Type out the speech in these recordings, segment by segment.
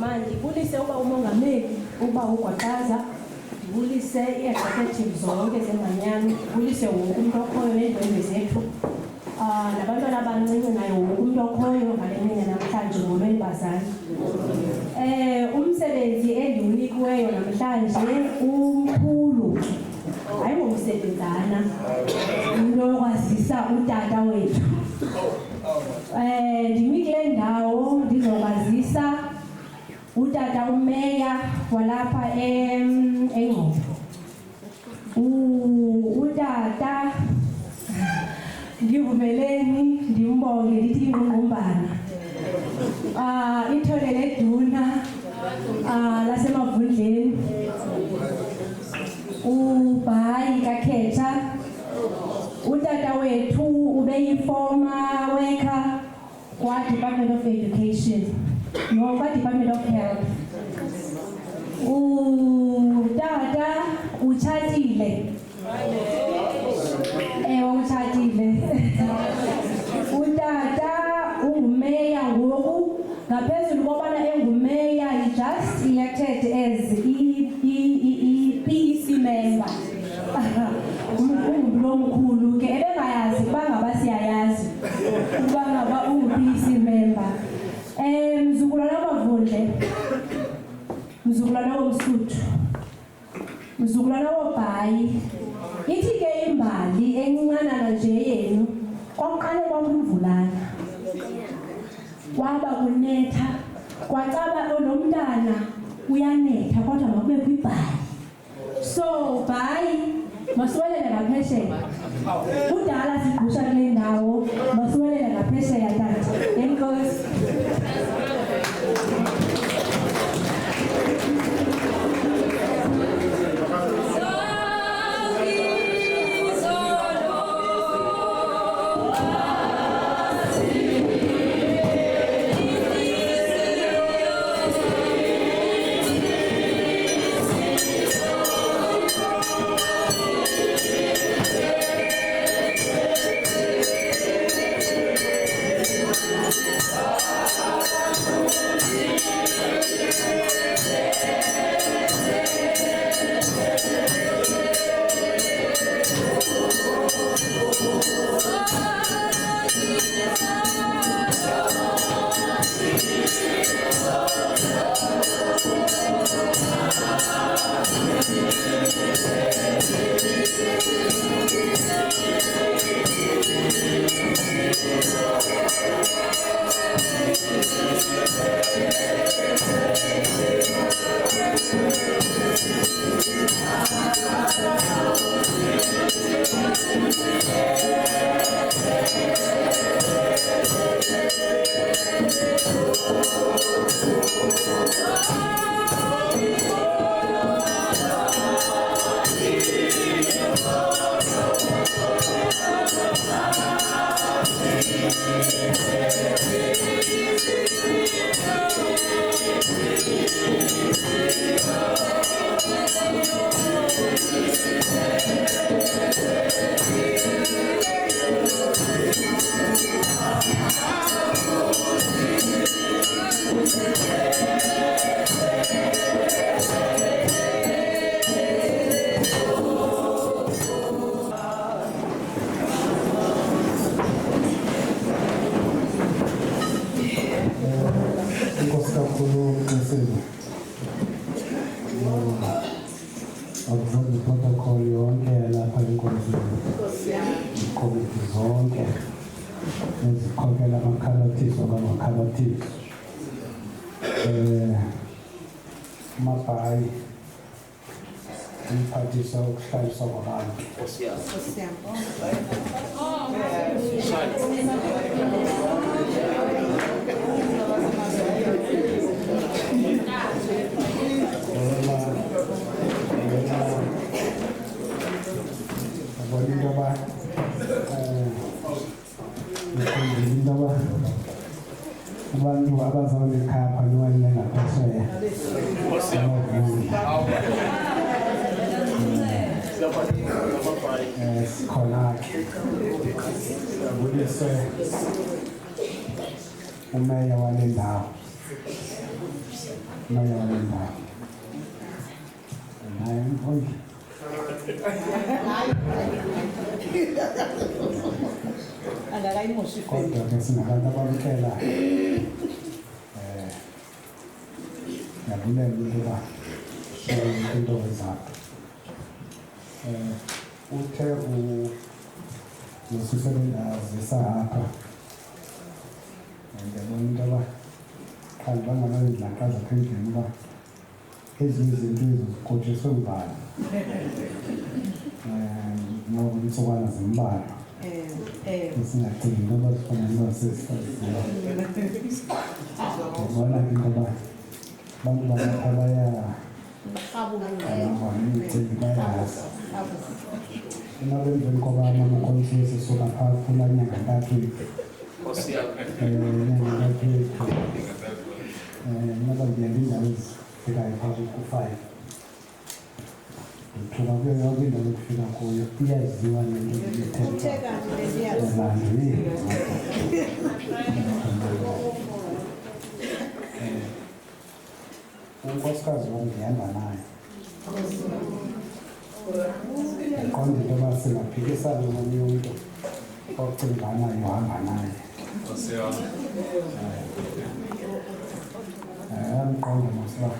manje ndibulise uba umongameli uba ugwaqaza, ndibulise i-executive zonke zemanyano, ndibulise wonke umuntu okhoyo neendwendwe zethu, nabantwana abancinci nayo wonke umuntu okhoyo ngale mini namhlanje ngolweni bazali. Umsebenzi endiwunikiweyo namhlanje umkhulu, hayi ngomsebenzana, into yokwazisa utata wethu. Ndimi kule ndawo ndizokwazisa utata umeya walapha eNgcobo. Utata ndivumeleni ndimbonge ndithi ingqungqumbana. Ithole leduna lasemavundleni. Ubhayi kaKhetha. Utata wethu ubeyi-former worker kwa-Department of Education. No, kwa-Department of Health. Utata utshatile. Utshatile. Utata ungumeya ngoku. Ngaphezulu kobana engumeya, he just elected as PEC member. Umkhulu omkhulu ke ebengayazi kuba ngaba siyayazi ukuba ngaba ungu-PEC member. Mzukulwana wamavundle, mzukulwana womsuthu, mzukulwana wobhayi. Ithi ke imbali encincanana nje yenu kwaqale kwakumvulana, kwaba kunetha, kwacaba nomntana uyanetha kodwa makube kwibhayi. So bhayi masiwelele ngaphesheya. Kudala sigqusha kule ndawo, masiwelele ngaphesheya tata. Enkosi. Abantu abazalwa ekhaya niwayile ngaphesheya. Sikhona-ke ngibulise umeya wale ndawo Mayawenda. Naye mfundisi. Kodwa ke sinabantu abamkela yabulela into yoba into zakho. Uthe ususebenza apha ndiyabona into yoba xa ndibangabazidlaka zakho endlini uba ezinye izinto ezikotshiswe mbala noko intsukwana zimbalwa esingacingi into yoba zifuna into sesifazile ndibona ke into yoba abantu balapha imicimbi bayayazi inoba emveni koba amakhonsi sisuka phaa kulaa nyanga ntathu noba ndiyenda iindawo ezifikayo phaa ku-5 ndithuka kuyo yonke indawo ekufika kuyo iyaziwa nento unkosikazi wam ndihamba nayo ndiqonda into yoba singaphikisana nomnye umntu ocingana yohamba naye yamqonda masiba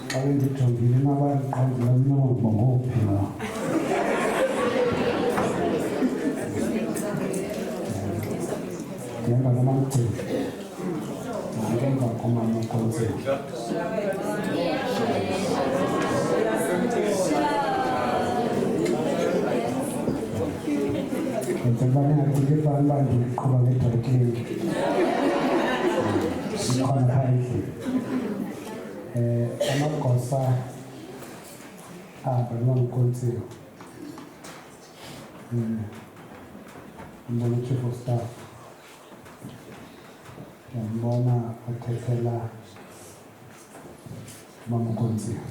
xa bendijongile nabandiqondile mnobo ngophila ndihamba namamcimbi emva komamakhonseli njengoba ndingacingi fana uba ndiqhuba ngeDriving ikhona phaa endlini amagosa apha nomamkhonseli ndibona uChief of Staff ndiyambona othethela umamkhonseli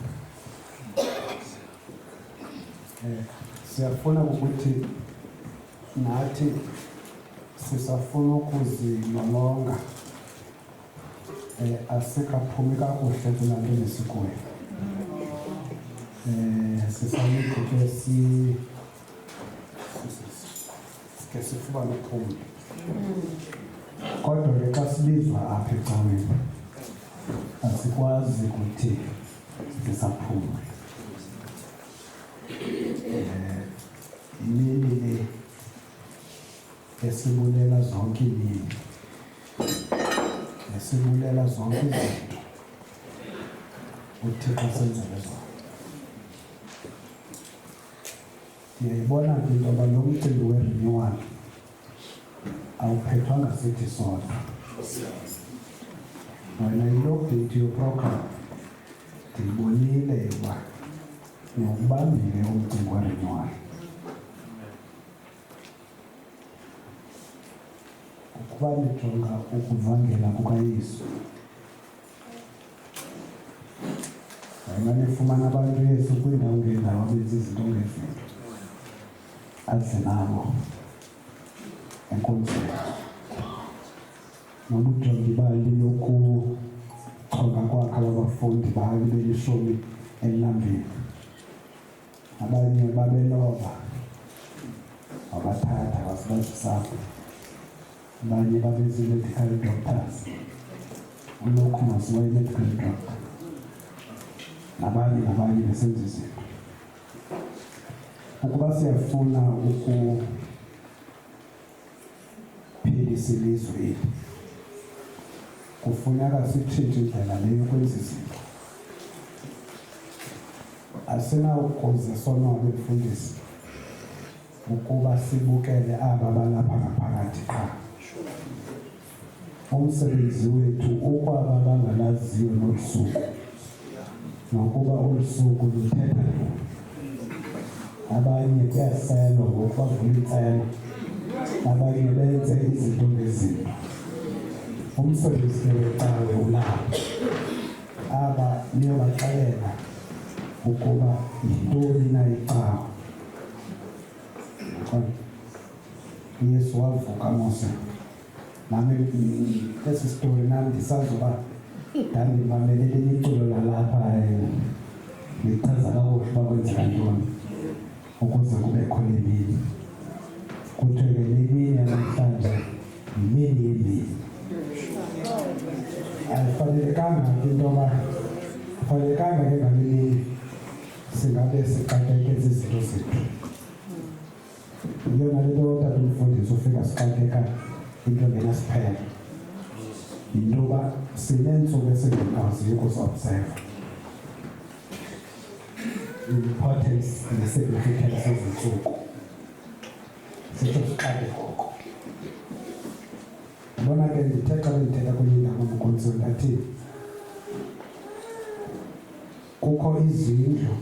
siyafuna ukuthi nathi sisafuna ukuzilolonga asikaphumi kakuhle kulaa nto nesikuyo sisamike ke sike sifumane uphumle kodwa ke xa sibizwa apha ecaweni asikwazi ukuthi sisaphumle imini le esibulela zonke imini esibulela zonke izinto uThixo senzele zona ndiyayibona ke into yoba lo mcimbi we-renewal awuphethwanga sithi sodwa wena yiloo date yoprogram ndiyibonile uba niwubambile umcimbi we-renewal ukuba ndijonga ukuvangela kukaYesu wena nifumana abantu Yesu kwiindawo ngeendawo abenza izinto ngezinto adle nabo enkonzweni noba ujonga ibali yokuchonga kwakhe abafundi babe belishumi elinambini abanye babeloba wabathatha wasibazisapho abanye babezi-medical doctors ulokhu masiwa i-medical doctor nabanye besenza izinto ukuba siyafuna ukuphilisa ilizwe eli kufuneka sitshintshe indlela leyo yokwenza izinto asinawukuze sonwabe mfundisi ukuba sibukele aba balapha ngaphakathi qha umsebenzi wethu ukwaba bangalaziyo nolusuku nokuba olusuku luthetha abanye kuyaselwa ngokubavula itselo abanye benze izinto ngezinto umsebenzi wecawe ulapho aba niyobaxelela ukuba yintoni na icawe Yesu wavuka Mose nami esi story nami ndisazoba ndandimamele elinye iculo lalapha lichaza kakuhle uba kwenzeka ntoni ukuze kube khona imini. Kuthiwe ke le mini yanamhlanje yimini yemini. Ayifanelekanga ke into yoba afanelekanga ke ngale mini singabe sixakeke zizinto zethu. Yona le nto tata umfundisi ufika sixakeka into engenasiphelo. Yinto yoba sineentsuku esingekwaziyo ukuzi-observa i-importance ne-significance yezi ntsuku. Sitsho sixake koko. Yibona ke ndithe xa bendithetha kwenye indawo umkonzi ndathi kukho izindlu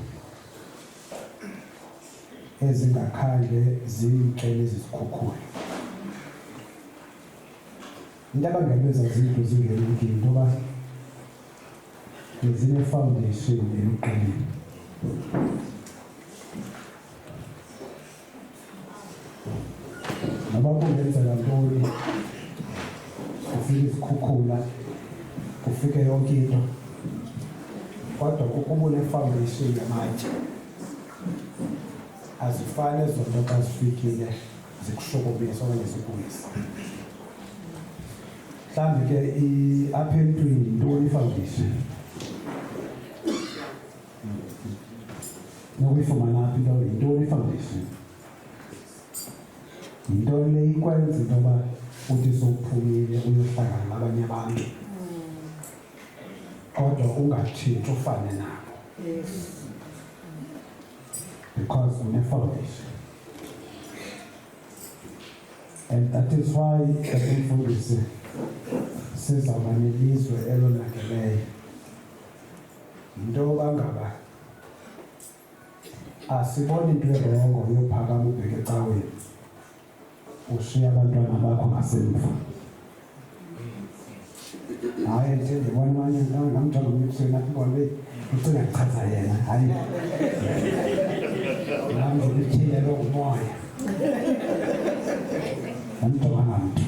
ezingakhange ziyikele zizikhukhule. Into abangela eza zindlu zingelungi yinto yoba zine-foundation eluqileni. Noba kungenzeka ntoni, kufike izikhukhula, kufike yonke into, kodwa ukuba une-foundation yamatye azifane ezo nto xa zifikile zikushukumisa okanye zikubuyisa. Mhlawumbi ke apha emntwini yintoni i-foundation? Nokuyifumana apha into yintoni i-foundation? Yinto le ikwenza into yoba uthi sowuphumile uyohlangana nabanye abantu kodwa ungatshintshi ufane nabo. Because une-foundation. And that is why umfundisi sizawuba nelizwe elonakeleyo. Yinto yoba ngaba asiboni into erongo yophakama ubheke ecaweni ushiya abantwana bakho ngasemva. Hayi nje ndibona amanye ngamjonga umntu nathi ngone ucinga ndichaza yena hayi nam ndityhilelwe ngumoya namjonga ngamntu.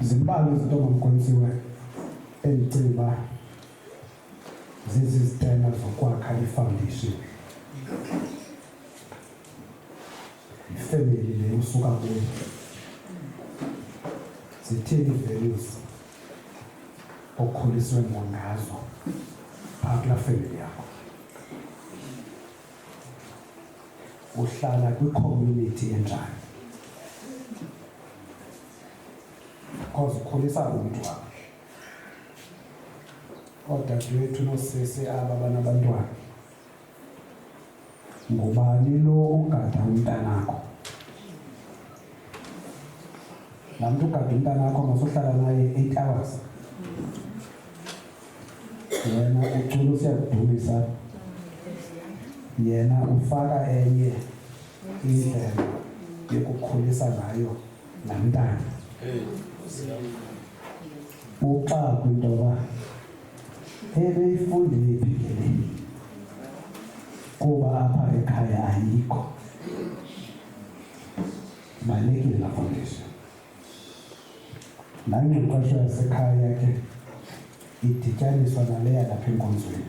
Zimbalwa izinto ngomkontsiwe endicinga uba zizizitena zokwakha i-foundation. Ifemeli le usuka kuyo. Zithini i-values okhuliswe ngazo phaa kulaa family yakho? Uhlala kwi-community enjani? Because ukhulisa umntu wakho. Oodadewethu noosisi aba banabantwana, ngubani lo ugada umntanakho? Laa mntu ugada umntanakho masuhlala naye 8 hours. Yena ucula usiyakudumisa, yena ufaka enye indlela yokukhulisa ngayo laa mntana. Uxakwe into yoba ebeyifunde phi ke le kuba apha ekhaya ayikho. Ibalulekile laa foundation. Laa ngqeqesho yasekhaya ke idityaniswa naleya lapha enkonzweni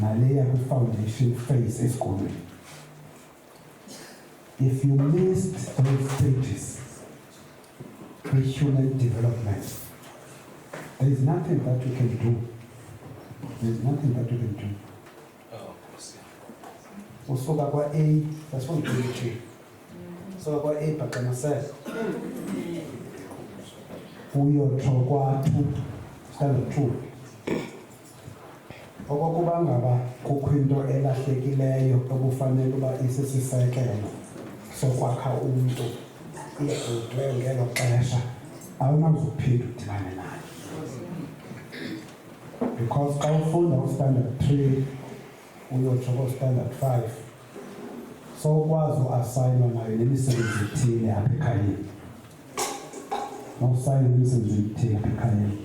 naleya kwi-foundation phase esikolweni. If you missed those stages in human development, there is nothing that you can do. There is nothing that you can do. Usuka kwa A, that's what we do. Usuka kwa A pakamasela. Uyotsho kwa 2, standard 2. Okokuba ngaba kukho into elahlekileyo okufanele uba isisisekelo sokwakha umntu igudwe ngelo xesha, awunazuphinda udibane nayo. Because xa ufunda ustandard 3 uyotsho ko-standard 5 sowukwazi uasayinwa nayo nemisebenzi ethile apha ekhayeni. Mawusayina imisebenzi ethile apha ekhayeni,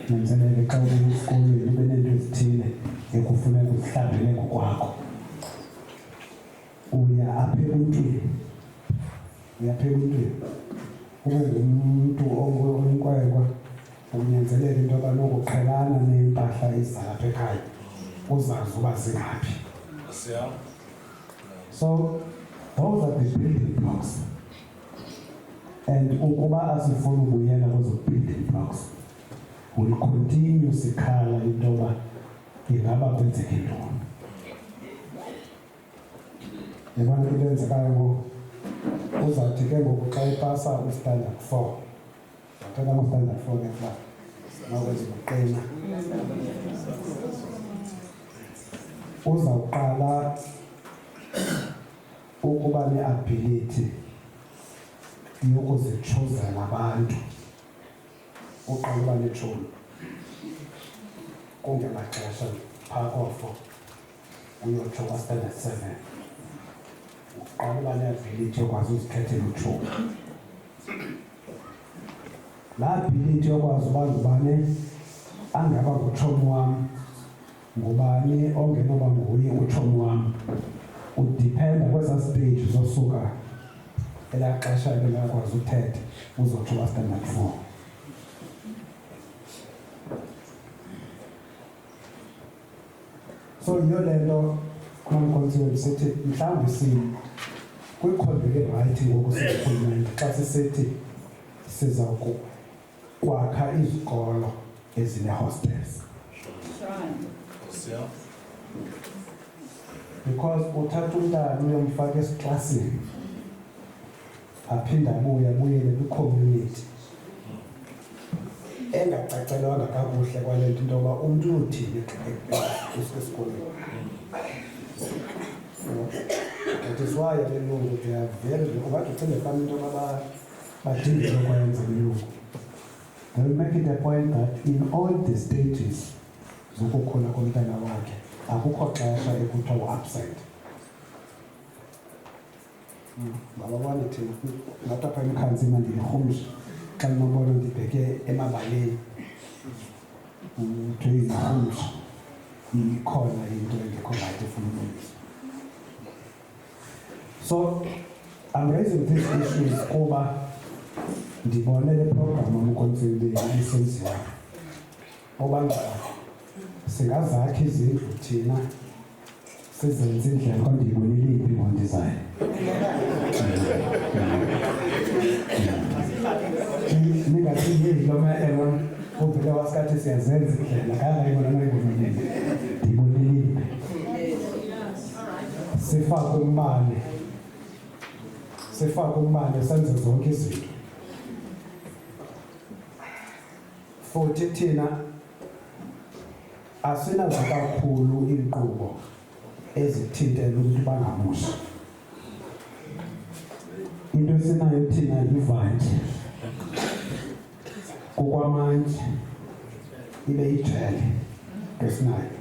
nenzeleke xa ubuya esikolweni ube neento ezithile ekufuneka uzihlambele ngokwakho. Uya apha ebuntwini uyaphela impilo ube ngumuntu onkwekwa unyanzelela into yoba nokuqhelana nempahla ezalapha ekhaya uzazi uba zingaphi. So those are the building blocks, and ukuba asifuna ubuyela kwezo building blocks will continue sikhala into yoba ingaba kwenzeke ntoni. Yabona into eyenzekayo ngoku uzawuthi ke ngoku xa ipasa ustandard 4 wathatha ustandard 4 ke pla makwenza ukuqina uzawuqala ukuba ne-ability yokuzitshuzela abantu uqala uba netshumi kungemaxesha phaa kofo uyotsho kwa-standard 7 uqala uba ne-ability yokwazi uzikhethela utshumi. Laa ability yokwazi uba ngubani angaba ngutshomi wam ngubani ongenoba nguye utshomi wam udipenda kwezaa stage zosuka elaa xesha ebengakwazi uthetha uzotsho kwa-standard 4. So yiyo le nto nomkonsiwe sithi mhlawumbi kwikhonto lerayithi ngoku sirhulumente xa sisithi siza kwakha izikolo ezine-hostels. Because uthatha umntana uyomfaka esiklasini aphinde abuyele kwi-community engacacelwanga kakuhle kwale nto into yoba umntu uyothini esikolweni. That is why abelungu they are very ungathi ucinge fana into yoba badingile ukwenza belungu. They will make it a point that in all the stages zokukhula komntana wakhe akukho xesha ekuthiwa u-absent. Ngababona thina ngathi apha emkhantsima ndiyirhumsha xa ndinobona ndibheke emabaleni kuthiwe yirhumsha ikhona into engekho rayithi efuna ulungiswa. So I'm raising these issues kuba ndibone le program omkontsile isenziwa oba ngaba singazakha izindlu thina sizenze indlela ndiyibonile iphi ngondizayo. Ningathi yiloma elona uvele wasikathi siyazenza indlela kangayibona nayibonile ndiyibonile iphi. Sifake umbane senze zonke izinto futhi thina asinazo kakhulu inkqubo ezithintela umuntu bangamushi. Into esinayo thina yivanje kukwamanje ibe ijele esinayo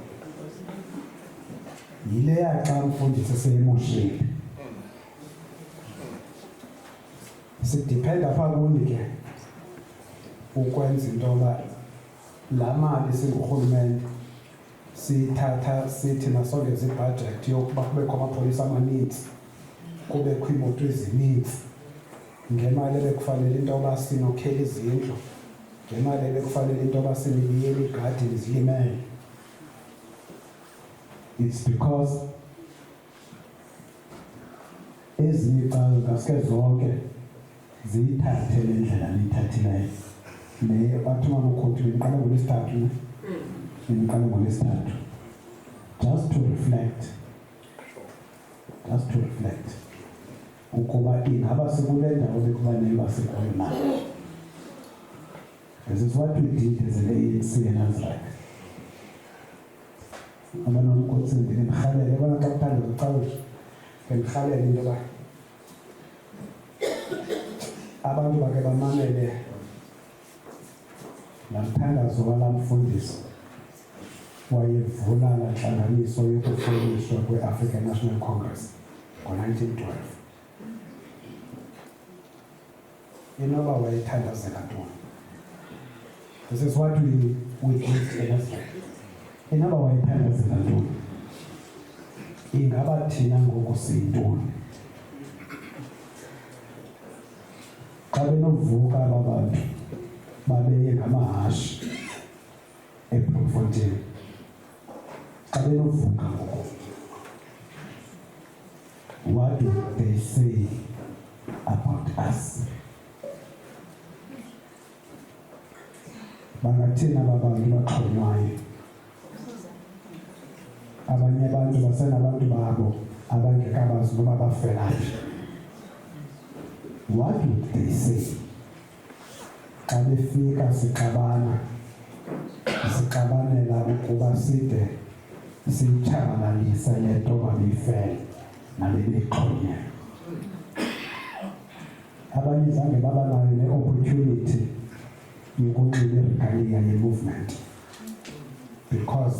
yile yaxa umfundisi seyemoshile. Sidipenda phaa kuni ke ukwenza into yoba laa mali singurhulumente siyithatha sithi masongeze ibhajethi yokuba kubekho amapolisa amaninzi, kubekho iimoto ezininzi, ngemali ebekufanele into yoba sinokhela izindlu, ngemali ebekufanele into yoba sinibiyele iigadini zilimele. It's because ezinye icala ngaske zonke ziyithathe le ndlela niyithathileyo. Le bathi manokhothi niqala ngolwesithathu niqala ngolwesithathu. Just to reflect ukuba ingaba sikule ndawo bekufanele uba sikuyo na. This is what we did as an ANC and as right. Abana umkhosi ndinirhalele abana xa kuthanda ucalusha ndinirhalele into yoba abantu bake bamamele namthandazo wala mfundisi wayevula la ntlanganiso yokufundiswa kwe-African National Congress ngo-1912. Inoba wayethandazela ntoni. This is what we did yesterday. Inoba wayethandazela ntoni. Ingaba thina ngoku siyintoni. xa benovuka aba bantu babeye ngamahashi eBloemfontein, xa benovuka ngoku, what do they say about us? Bangathini aba bantu baxhonywayo? Abanye abantu basenabantu babo abangekabazi noba bafelaphi. What would they say? Xa befika sixabanela ukuba side siyitshabalalise le nto babeyifele nabebeyixhonyelwe. Abanye zange babanayo ne-opportunity yokunxiba iregalia ye-movement, because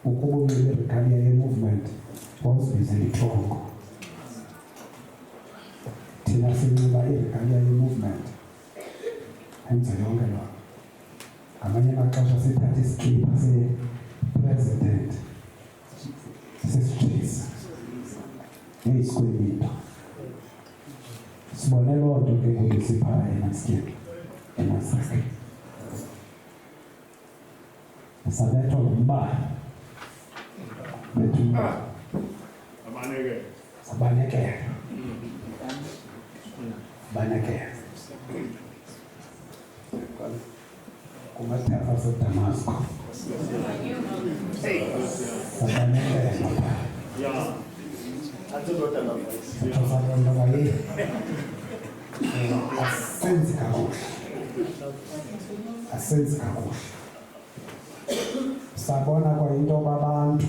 ukuba unxiba iregalia ye-movement wawuzibizela itlongo. Thina sinxiba iregalia ye-movement enze yonke loo. Ngamanye amaxesha sithatha isikipha se-president sisitshisa eCwecweni. Sibone loo nto ke ngoku siphaa emasikeni emasake. Sabethwa ngumbane. Bethu umbane. Sabanekela. Banekela. Kumathafa seDamasco. Sabanekela. Yeah. That's a lot of asenzi kakuhle. Sabona kwayinto abantu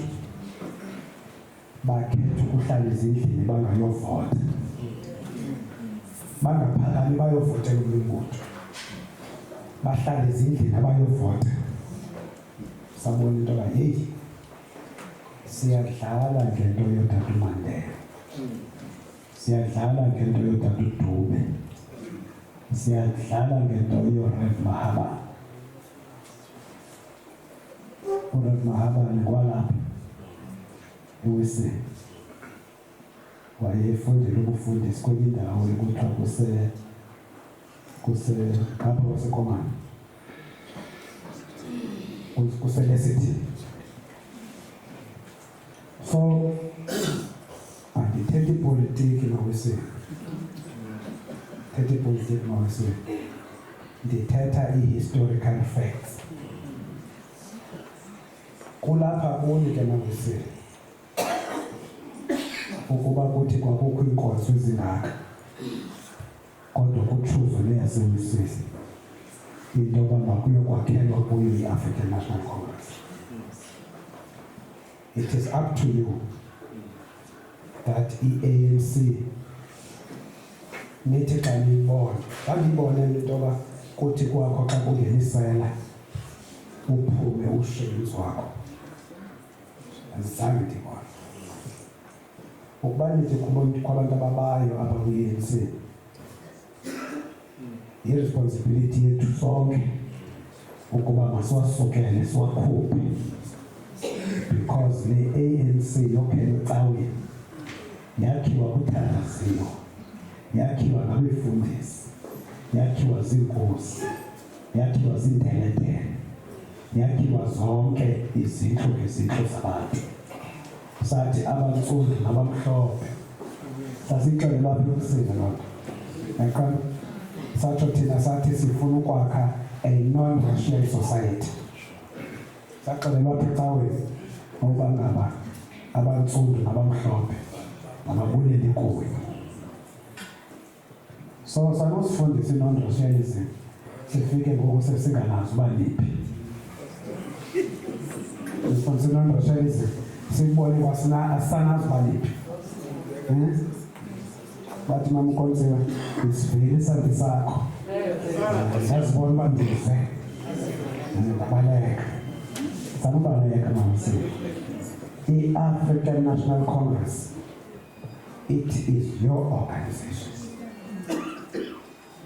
bakhetha ukuhlala ezindlini bangayovota, bangaphakami bayovotela umbutho, bahlala ezindlini abayovota. Sabona into heyi, siyadlala ngento yotata uMandela, siyadlala ngento yotata uDube, siyadlala ngento yoRev Mahabane. uRev Mahabane kwalapha eWesi wayefundela ubufundisi kwenye indawo ekuthiwa apha kwaseKomani, kuseLesedi. So andithethi politiki mawesweni, ndithetha i-historical facts. Kulapha kuni ke mawesweni ukuba kuthi kwakukho iinkonzo ezingaka, kodwa kutshuzo neyaseWesweni into yoba makuyokwakhelwa kuyo i-African National Congress. It is up to you that i-ANC nithi xa niyibona, ndandiyibone into yoba kuthi kwakho xa kungenisela uphume ushenzi wakho, azange ndibona. Ukuba nithi kwabantu ababayo apha kwi-ANC, i-responsibility yethu sonke ukuba masiwasukele siwakhuphe, because le ANC yophela ecaweni yakhiwa kuthandaziwe, yakhiwa ngabefundisi, yakhiwa ziinkosi, yakhiwa ziindeletele, yakhiwa zonke izintlu ngezintlu zabantu. Sathi abantsundu nabamhlophe sasixelelwa apha ekuseni loo nto. Yaqala satsho thina sathi sifuna ukwakha a non-racial society. Saxelelwa apha ecaweni ukuba ngaba abantsundu nabamhlophe mababulele kuwe. So sanosifundisa i-non-racialism, sifike ngoku sesingalazi uba liphi. Sifundisa i-non-racialism, sibone asanazi uba liphi. Bathi mama uNkonziwe, isivile isandi sakho. Yazibona uba ndive. Ndabaleka. Sanubaleka mama. I-African National Congress, it is your organization.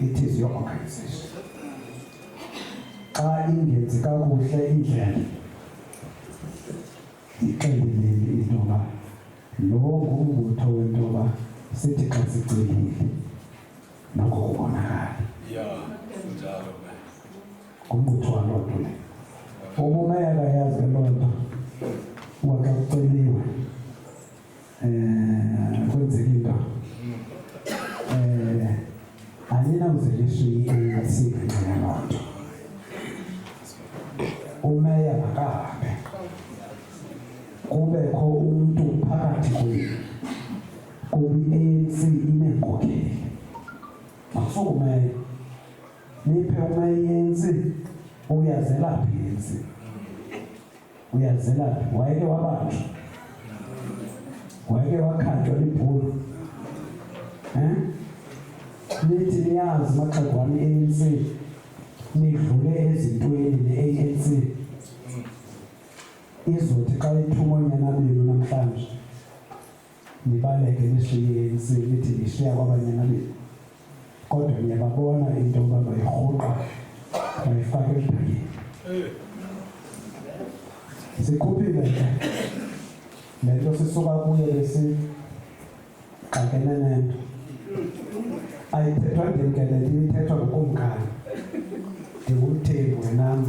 It is your organization. Xa ingenzi kakuhle indlela, ixeleleni into yoba lo ngumbutho wento yoba sithi xa sicelile noko kubonakala. ngumbutho waloo nto le. Ubumeya akayazi ke loo nto uba xa kuceliwe kwenzeka into aninawuzelisho i-ANC ngenxa yaloo nto. Umeya makahambe kubekho umntu phakathi kwenu kuba i-ANC ineenkokheli. Akusukumeya niphe umeya i-ANC. Uyazelaphi i-ANC? Uyazelaphi? Wayeke wabanjwa? Wayeke wakhanjwa libhulu? Nithi niyazi Macegwane i-ANC nidlule ezintweni ne-ANC izothi xa ithuma oonyana benu namhlanje nibaleke nishiye i-ANC nithi nishiya kwabanyana benu, kodwa niyababona into yoba bayirhuqa bayifake ebhagini. Sikhuphile ke le nto sisuka kuyo besixakene nento ayithethwa ndim ke le nto ithethwa ngukumkani. Ndingumthengi wenam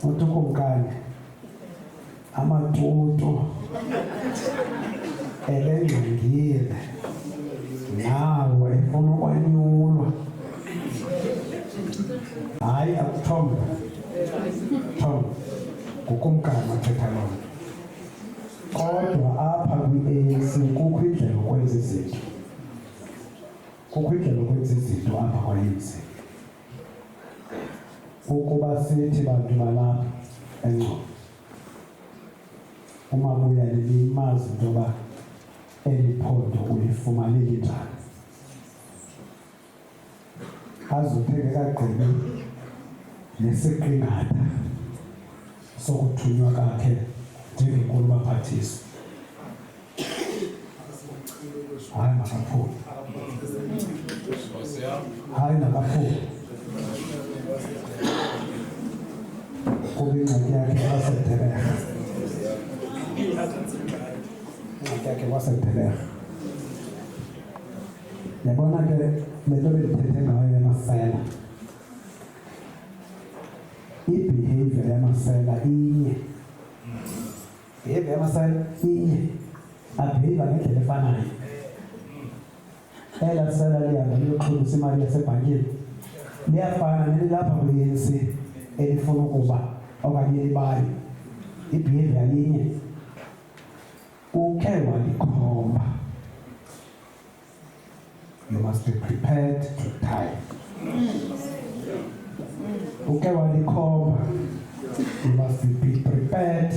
uthi ukumkani amatutu elengxengile nawo efuna ukwanyulwa. Hayi akuthombe thombe ngukumkani wathetha loo nto. Kodwa apha kwi-ANC kukho indlela yokwenza izinto. Kukho indlela yokwenza izinto apha kwa-ANC. Ukuba sithi bantu balapha eNgcobo umabuya nimazi into yoba eli phondo ulifumane linjani, azopheke kagqibi nesiqingatha sokuthunywa kakhe njengenkulu baphathiswa. Hayi makaphule, hayi nakaphule kuba ingxaki yakhe waseDeberha. Ingxaki yakhe waseDeberha. Yabona ke le nto bendithethe ngayo yamasela, i-behavior yamasela inye. Behavior yamasela inye, abhehava ngendlela efanayo. Ela sela lihamba liyoxhobisa imali yasebhankini liyafana nelilapha kwi-ANC elifuna ukuba okanye elibali. I-behavior linye. Ukhe walikhomba, you must be prepared to die. Ukhe walikhomba, you must be prepared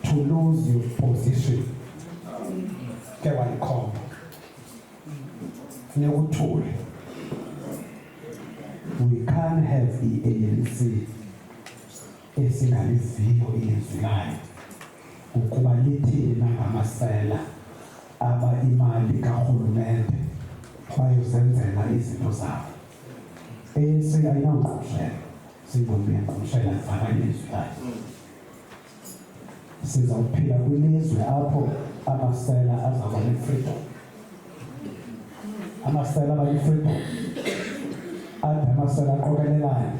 to lose your position. Ukhe walikhomba, funeka uthule. We can't have i-ANC esingaliviyo ilizwi layo ukuba lithini nangamasela aba imali karhulumente bayozenzela izinto zabo. ANC ayinangqoshela, siyibonile ngqoshela faka ilizwi layo. Sizawuphila kwilizwe apho amasela azaba ne-freedom. Amasela aba ne-freedom. Athi amasela aqokelelayo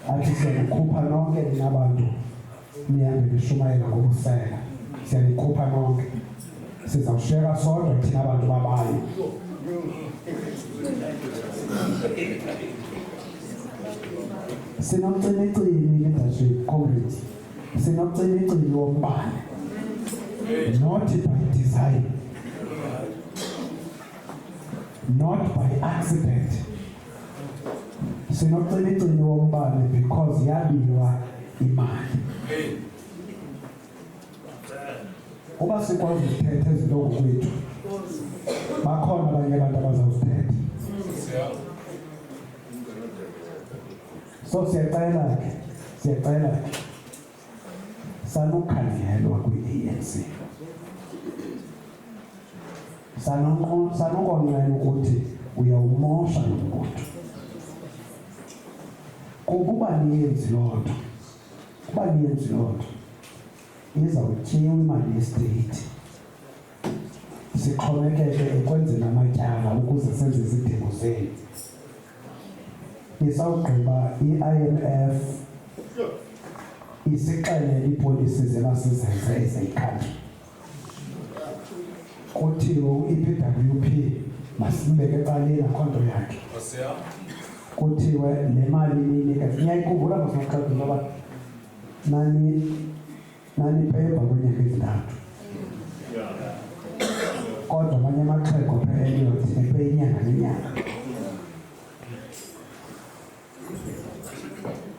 athi siyakukhupha nonke nina bantu nihambe nishumayela ngobusela, siyalikhupha nonke, sizawushiyeka sodwa thina bantu babayo. Sinomcimicimi leadership comrades, sinomcimicimi wombane, not by design, not by accident. Sinomcimicimi wombane because yabiwa imali. Uba sikwazi ukuthetha izinto ngokwethu, bakhona abanye abantu abazawuzithetha. So siyacela ke sanukhangelwa kwi-ANC, sanokonqena ukuthi uyawumosha lo mbutho. Kuba niyenzi loo nto, kuba niyenzi loo nto, izawutyiwa imali yestate. Sixhomekeke ekwenzeni amatyala ukuze senze izidingo zenu. isawugqiba i-IMF isixelele ipolicies emasizenze ezeyikhantri. Kuthiwe u-EPWP masibeke ecaleni akhonto yakhe. Kuthiwe le mali inika ngiyayikhumbula masaqala ngoba nani phepha kwenyanga ezintathu. Kodwa amanye amaxhego pe-Elliot epe inyanga nenyanga.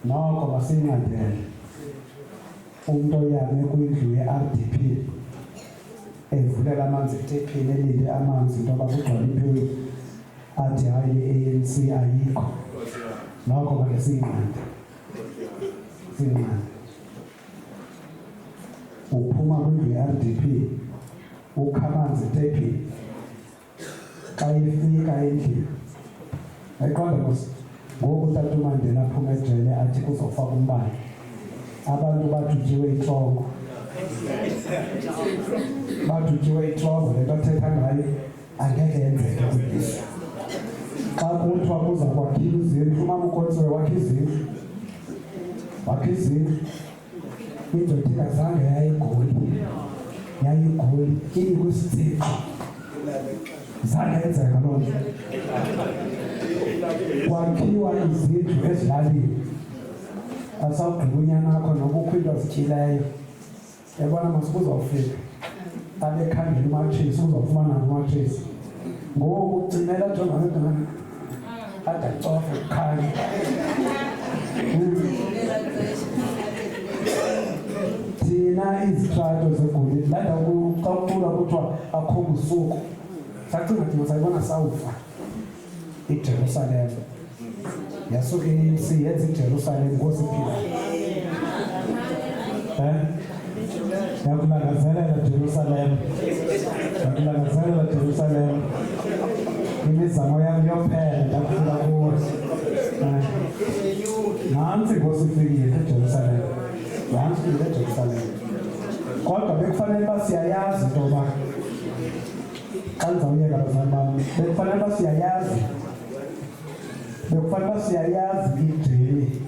Noko basincedele umntu oyame kwindlu ye-RDP evulela amanzi etephini elinde amanzi into yoba kugcwala impewu athi hayi i-ANC ayikho. Noko bake sinqande. Uphuma kwindlu ye-RDP ukha amanzi etephini xa ifika endlini ayiqonda ngoku uTata uMandela aphuma ejele athi kuzofaka umbane abantu bathujiwe itlongo le nto athetha ngayo angeke yenzeke kwilizwe. Xa kuthiwa kuza kwakhiwa izindlu umama uKontsiwe wakha izindlu indoda ingazange yayigoli inikwisitsixo zange yenzeka loo nto. Kwakhiwa izindlu ezilalini asawugqiba unyana akho noba ukho into azityileyo ebona masikuzawufika abekhangela umatshisi uzawufumana umatshisi ngoku ucimela jongana ade acofe kukhanya. Thina izitrato zegolide lada xa ucula kuthiwa akho busuku sacinga thina sayibona sawufa iJerusalem yasuke i-ANC yenza iJerusalem ngosiphila yakulangazelela Jerusalem imizamo yam yophela ndakufika kuwo nantsi ngosifikile eJerusalem kodwa bekufanele uba siyayazi into yoba xa ndizawuyeka bazali bam bekufanele uba siyayazi ijeli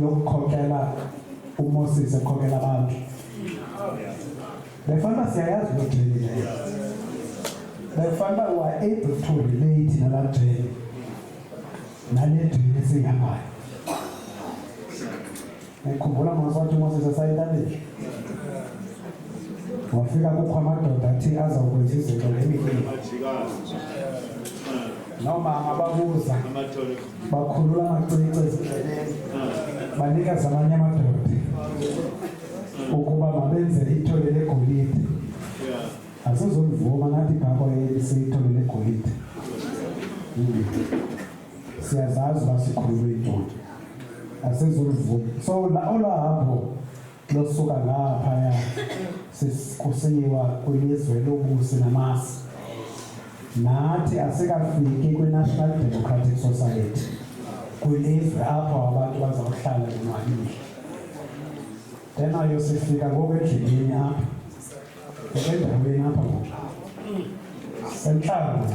yokukhokela uMoses ekhokela abantu. Bekufanele uba siyayazi loo jeli leyo. Bekufanele uba we are able to relate nalaa jeli nale jeli esiyihambayo. Ngikhumbula ngoswathi uMoses esayintabeni wafika kukho amadoda athi azawukwenza izinto ngemikini. Nomama babuza bakhulula amacici ezindleleni banikeza amanye amadoda ukuba mabenze ithole legolide. Asizolivuma nathi babo siyithole legolide. Siyazazi uba sikhululwe yintoni. Asizolivuma. So olwahapho losuka ngaphaya kusiyiwa kwilizwe lobusi namasi nathi asikafiki kwi-National Democratic Society kwilizwe apho abantu bazawuhlala bonwabile. Tenayo sifika ngoku endleleni apha endaweni apha ngoku sentlalo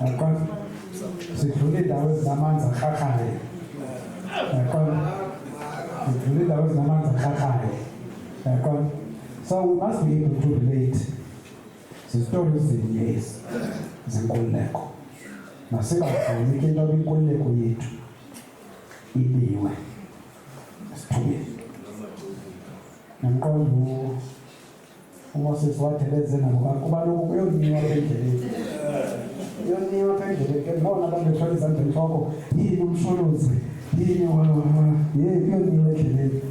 yaqona sidlula iindawo ezinamanzi akrakrayo yaqona sidlula iindawo ezinamanzi akrakrayo yaqona. So we must be able to relate. Zizitori ezinye ezi zenkululeko. Masingavumi ke into yoba inkululeko yethu ibiwe esithubeni. Ngqondo uMoses wathi benze nabo kuba lokhu kuyoniwa endleleni. Kuyoniwa endleleni ke nona abantu bethwala izandla entloko yini umsholozi yini kuyoniwa endleleni.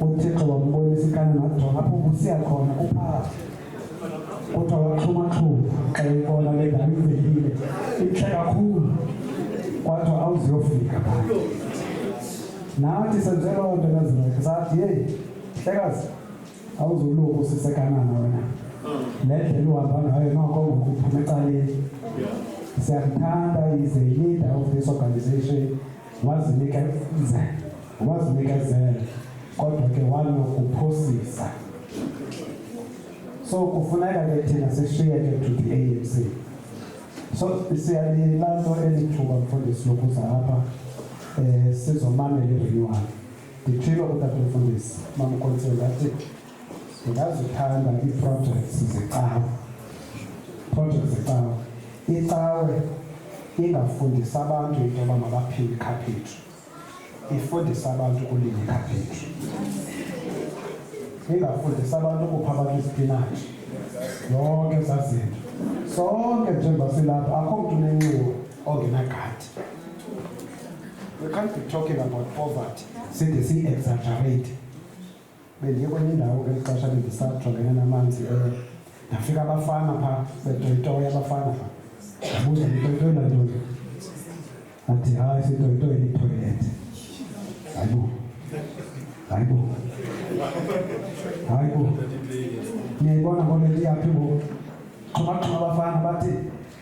uThixo wambonisa ikana ngajonga apho kusiya khona uphaa kuthiwa waxhumaxhuma xa ibona le ndawo ivelile intle kakhulu kwathiwa awuziyofika phaa. Nathi senze loo nto nazileke sathi heyi hlekazi awuzuluku sisekanana wena le ndlela uhamba ngayo noko ngokuphuma ecaleni. Siyakuthanda is a leader of this organization wazinikezela kodwa ke wanokuphosisa. So kufuneka ke thina sishiyeke to the ANC. So siyalilando elithuba mfundisi lokuza apha sizomamela i-renewal. Nditshilo kutata mfundisi mamkhonzile ngathi ndingazithanda ii-projects zecawe. Icawe ingafundisa abantu into yoba mabaphile ikhaphetshu, ifundisa abantu ukulima ikhaphetshu. Ingafundisa abantu ukupha abantu isipinatshi, yonke ezaa zinto. Sonke njengoba silapha akho mntu unenxiwa ongenagadi. We can't be talking about poverty side siyi-exaggerate. Bendiye kwenye indawo ngeli xesha bendisajongene namanzi ndafika abafana phaa betoyitoya abafana phaa. Ndabuza nditoyitoyi lantoni? Athi hayi sitoyitoyi litoyilethi. Hayibo. Niyayibona ngole nto iyaphi ngoku? Xhumaxhuma abafana bathi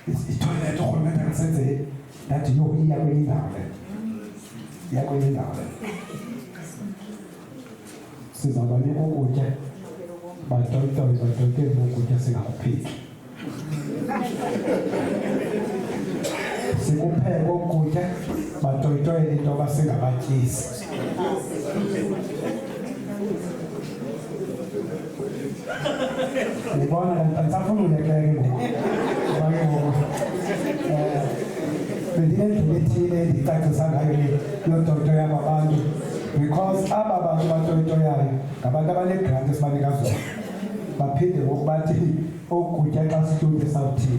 itoyilethi urhulumente akasenzeli. Ndathi yo iya kwenye indawo le. Sizawuba ukutya batoyitoye ukutya singakupheki. Sikupheke ukutya batoyitoye into yoba singabatyisi. Ndibona andisafuna ulekeleke ngoku. Bendinendlela ethile endicacisa ngayo yotoyitoya kwabantu, because aba bantu batoyitoyayo ngabantu abanegranti esibanika zona. Baphinde ngoku bathi ukutya xa situtye sawuthini.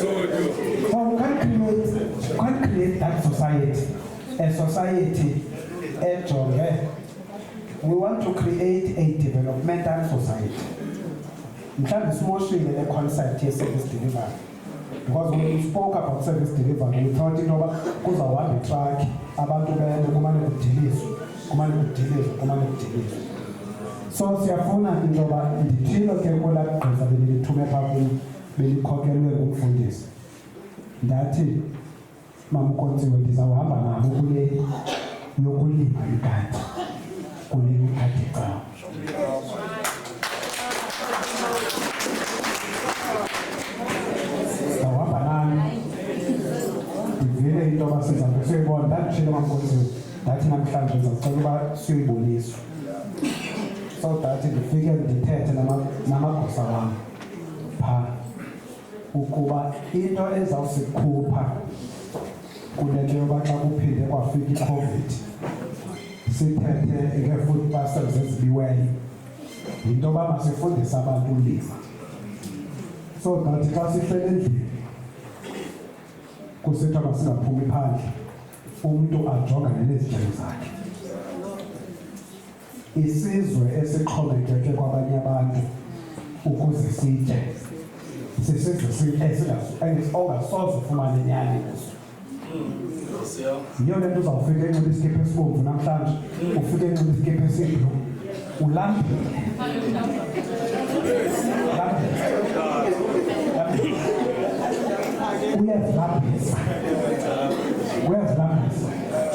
So we can't create that society, a society ejonge. We want to create a developmental society. Mhlawumbe simoshile le concept ye-service delivery, because when we spoke about service delivery, we thought intoba kuzawuhamba itruck, abantu beme kumane kudilizwe. So siyafuna intoba ndithilo ke kwelaa gqiza belithume phaa belikhokelwe ngumfundisi. Ndathi mamkhonziwe ndizawuhamba nabo kule yokulima igadi. Kulima igadi cawe. Ndizawuhamba nani. Ndivile into yoba sizawube siyibona. Ndanditshilo mamkhonziwe ndathi namhlanje ndizawucela uba siyoyiboniswa. So that ndifike ndithethe namagosa wam phaa ukuba into ezawusikhupha kule nto yoba xa kuphinde kwafika iCovid sithethe ngee-food parcels ezibiweyo, yinto yoba masifundise abantu ulima. So that xa sihlele endlini kusithiwa masingaphumi phandle, umntu ajongane nezidingo zakhe. Isizwe esixhomekeke kwabanye abantu ukuze sitye, sisizwe ongasoze ufumane inyani kuso. Yiyo le nto uzawufika enxiba isikipha esibomvu namhlanje, ufike enxiba isikipha esiblu, ulambile. Uyazilambisa.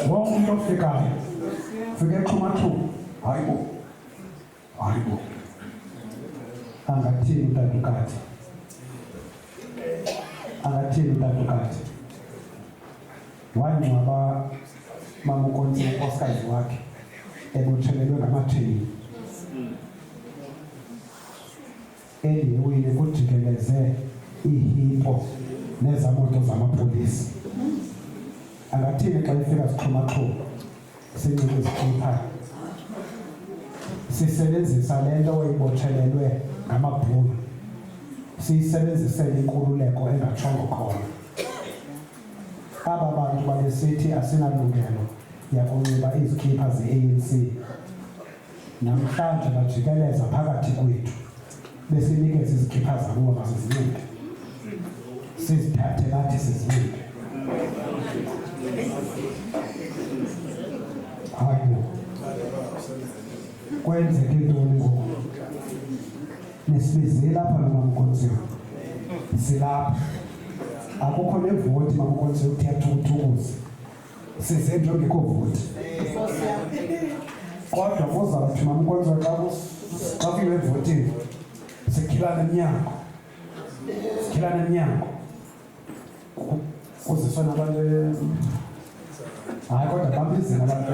Wonke umntu ofikayo ufike exhumaxhuma. Hayibo. Angathini utatukati. Wangcwaba mamkhonzi unkosikazi wakhe ebotshelelwe ngamathini. Eliyewile kujikeleze ihipo nezamoto zamapolisi. Angathini xa ifika sixhumaxhuma sinxibe izikipha sisebenzisa le nto oyibothelelwe ngamabhulu, siyisebenzisele inkululeko engatshongo khona. Aba bantu babesithi asinalungelo yakunxiba izikipha ze-ANC, namhlanje bajikeleza phakathi kwethu besinikeza izikipha zabo masizinike, sizithathe nathi sizinike. Hayibo. Kwenzeke ntoni ngoku? Nisibizile apha nomamkhonziwe. Silapha. Akukho nevoti mamkhonziwe ukuthetha ukuthukuza. Size nje ongekho voti. kodwa kuzawuthi mamkonzo xa kuyiwe evotini sikhilana emnyango kuziswa nabantu hayi kodwa bambizina abantu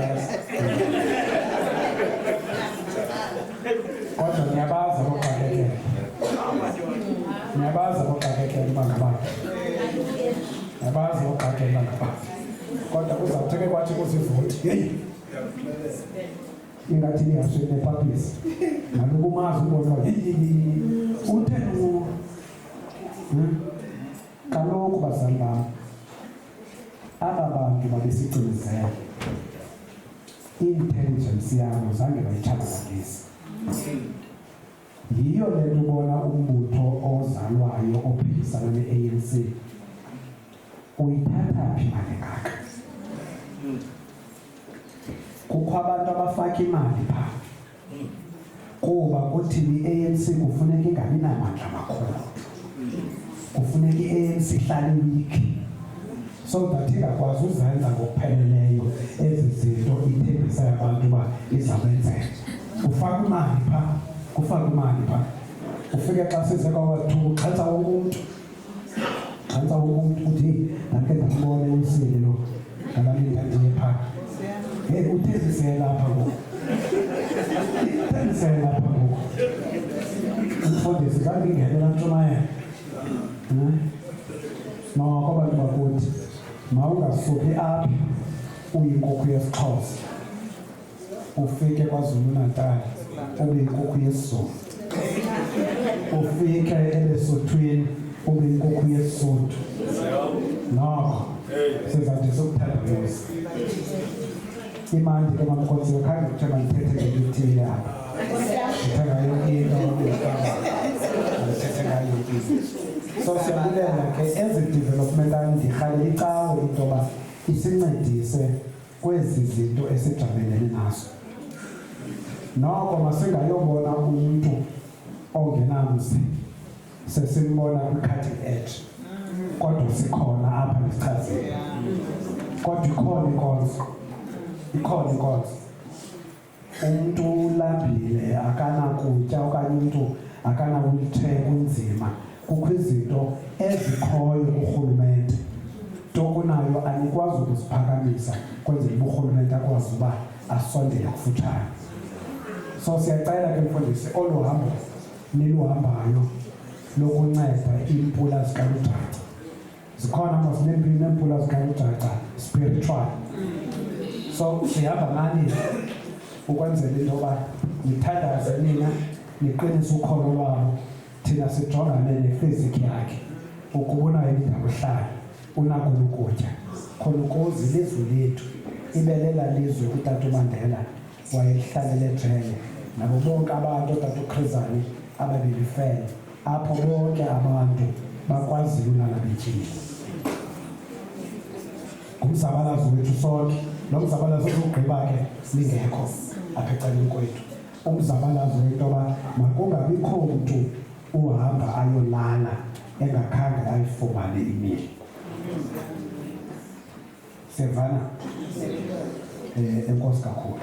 kodwa niyabazi aboxakekela uba ngabantu kodwa kuzawutheke kwathi kuzivoti heyi ingathi lihasweni nepapisi naloku umazi ubona utheni kaloku bazali bam aba bantu babesicinezela i-intelligence yabo zange bayitshabalalise. Yiyo le nto ubona umbutho ozalwayo ophikisana ne-ANC uyithatha phi imali engaka. Kukho abantu abafaka imali phaa kuba kuthini i-ANC kufuneka ingabi namandla makhulu, kufuneka i-ANC ihlale wiki so that ingakwazi uzenza ngokupheleleyo ezi zinto ithembisa abantu uba izawenzeka. Ufaka imali phaa, ufike xa size kwawathu xhansa wonke umntu uthi ndake ndambone usile lo ngabalinda ndiye phaa uthezisele lapha ngoku umfundisi zange ingenela ntshumayelo noko abantu bakuthi mawungasuki apha uyinkukhu yesiXhosa ufike KwaZulu Natal ube yinkukhu yesiZulu, ufike eLesothweni ube yinkukhu yesiSuthu. Noko sizandisa ukuthandabuza imandi ke mamkonzi khange kuthiwe mandithethe ngethile apha ndithenga yonke into ndithethe ngayo yonke into. So siyabulela ke ezi development ndirhalela icawe into yoba isincedise kwezi zinto esijamelene nazo. Noko masingayobona umntu ongenamzi sesimbona kwi-cutting edge, kodwa sikhona apha nesichazeni, kodwa ikhona inkonzo. Umntu ulambile akanakutya okanye umntu akana-wheelchair kunzima, kukho izinto ezikhoyo kurhulumente tokunayo anikwazi ukuziphakamisa kwenzela uba urhulumente akwazi uba asondele kufutshane. So siyacela ke mfundisi olu hambo niluhambayo lokunceda iimpula zikalujaca, zikhona mosineempini neempula zikalujaca spiritual. So sihamba nani ukwenzela into yoba nithandaze nina, niqinise ukholo lwabo, thina sijongane nefiziki yakhe ukuba unayo indawo ehlala, unako ukutya khona ukuze ilizwe lethu ibe lela lizwe uTata uMandela wayelihlalele ejele, nabo bonke abantu oTata uChrizane ababelifele, apho bonke abantu bakwazile ulala betyile. Ngumzabalazo wethu sonke, lo mzabalazo uzogqiba ke lingekho apha ecaleni kwethu. Umzabalazo wento yoba makungabikho mntu uhamba ayolala engakhange ayifumane imali. Sevana enkosi kakhulu.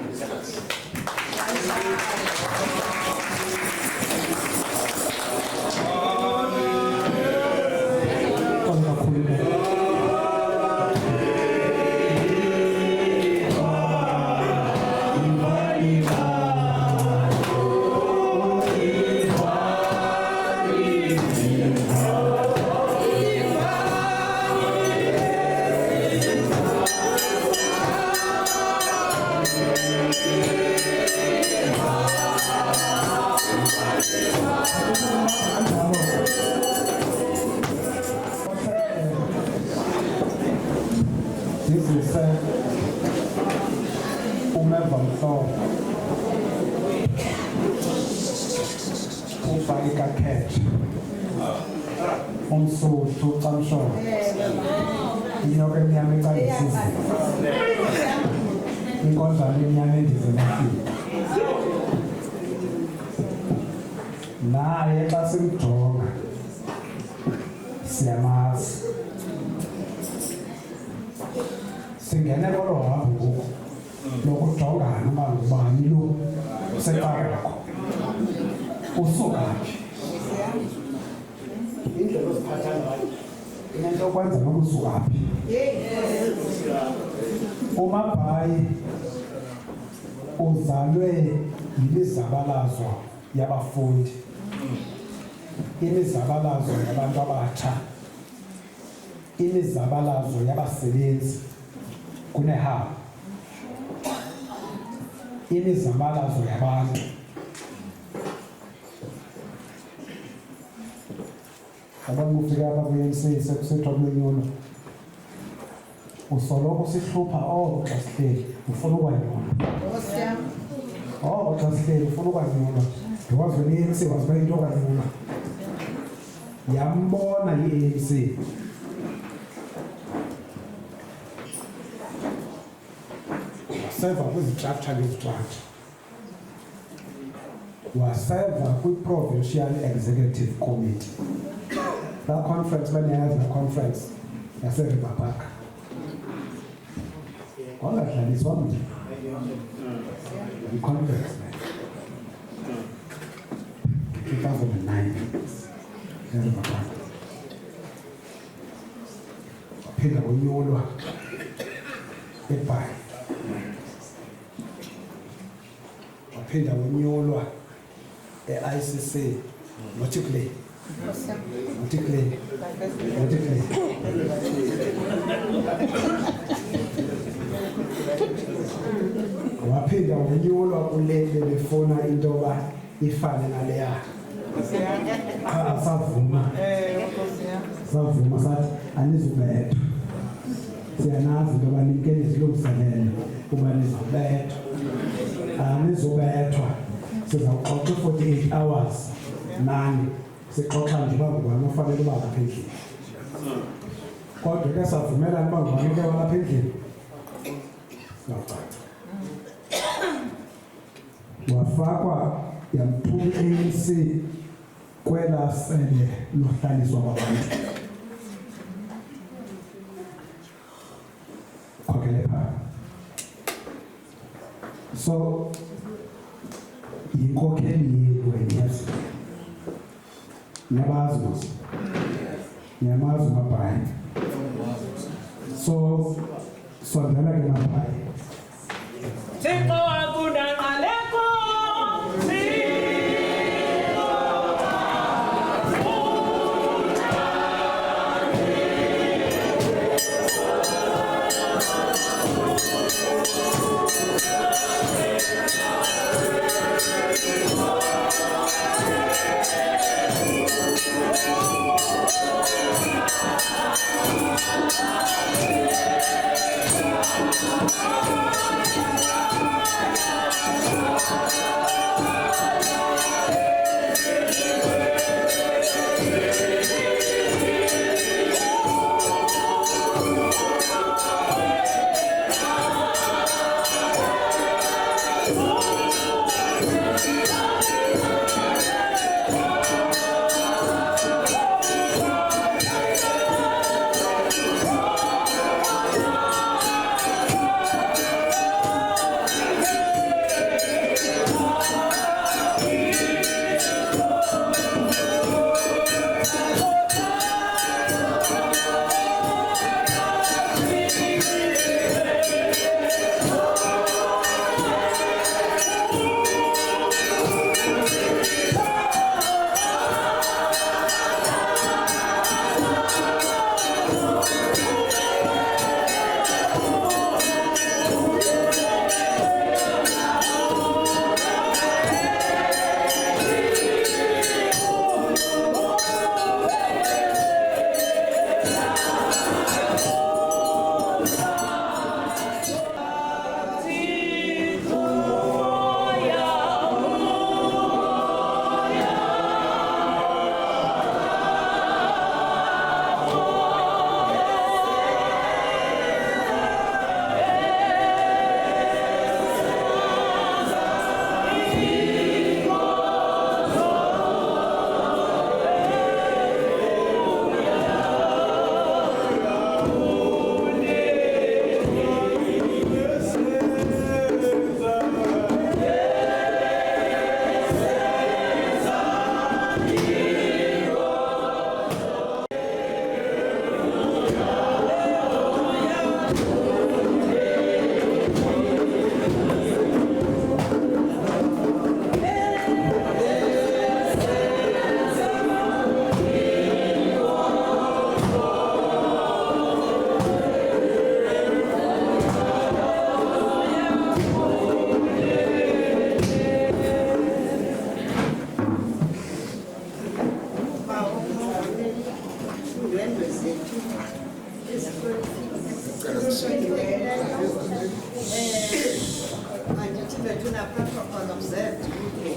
Umsuthu camshoro inyoka emnyama ecandisizi inkonjane emnyama endizemafile naye xa simjonga siyamazi. Singene kolo hambo ngoku lokujongana uba ngubani lo sekarako usukaphi indlela oziphatha ngayo into kwenza noma usukaphi umabhayi uzalwe yimizabalazo yabafundi imizabalazo yabantu abatsha imizabalazo yabasebenzi kunehaba imizabalazo yabantu abantu ufika apha ku-MC sekusethwa kulenyulo usoloko sihlupha xa sihleli ufuna ukwanyulwa xa sihleli ufuna ukwanyulwa ndikwazi wena i-ANC waziba into okwanyulwa yambona i-ANC waseva kwizitrakta ngezitrakta waseva kwi-provincial executive committee that conference baneyazi la conference yaseribabhaka wangadlaliswa mntu i-conference 2009 eribabhaka waphinda wonyulwa eBhayi waphinda wonyulwa e-ICC nothically waphinda wonyulwa kulele befuna into yoba ifane naleya savuma sathi anizubethwa siyanazi into yoba nimke nizilungiselele uba nizobethwa anizobethwa sizawuxoxa 48 hours nani sixoxa nje uba ngubani ofanele uba lapha endlini kodwa ke savumelana uba ngubani uke walapha endlini siyawucaca wafakwa yamthuma i-ANC kwela sele lohlaliswa kwabantu khokele phaa so yinkokheli yethu enyazi niyamazi umabhayi so sondela ke mabhayi Thixo akunanqaleko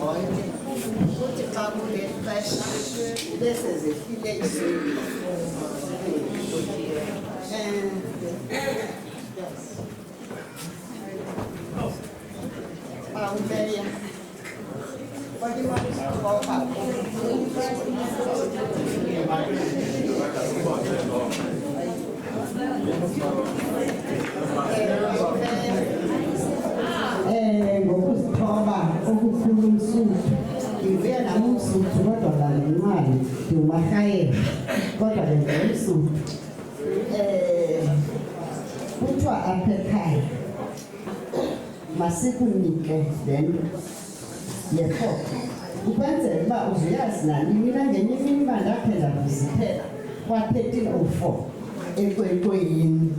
zonke ukuthi xa kule xesha bese zifile Pauleia. Pode mais colocar. Ngokuzithoba okukhulu umsuthu ngibuye nami umsuthu kodwa nganemali ngumahayela kodwa lenza umsuthu kuthiwa apha ekhaya masikunike le nto yefoto ukwenzela uba uzuyazi nani mina ngenye imini uba ndaphela kuzithela kwa-1304 eKwekweni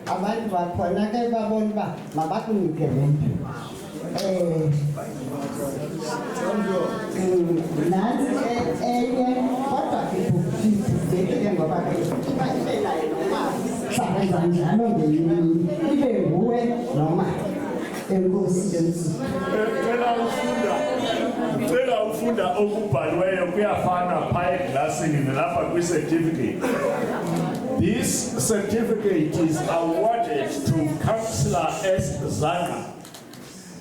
abantu bakhona ke babona uba mabakunike le nto nansi enye kodwa ibhekile ngoba uba ibe naye noma sakwenza njalo ngenye imini ibe nguwe noma enkosi yemzini Cela ufunda okubhaliweyo kuyafana phaya eglasini nalapha kwi-certificate. This certificate is awarded to Councillor S. Zangqa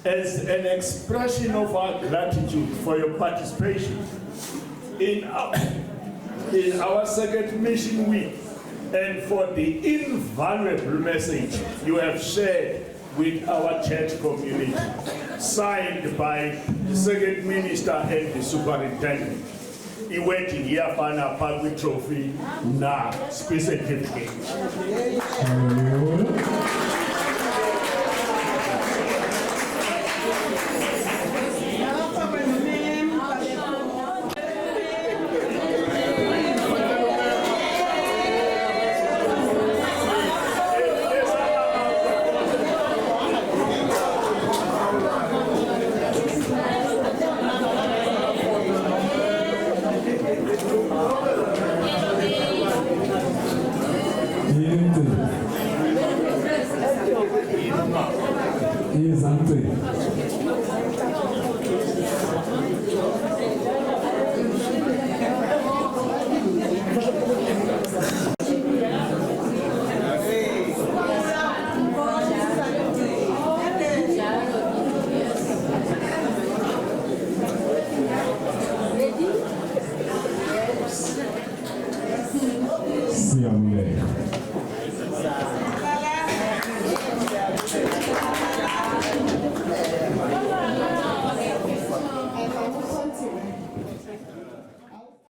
as an expression of our gratitude for your participation in our second mission week and for the invaluable message you have shared with our church community, signed by the second minister and the superintendent. Iwedding iyafana pha trophy na certificate. Siyamle.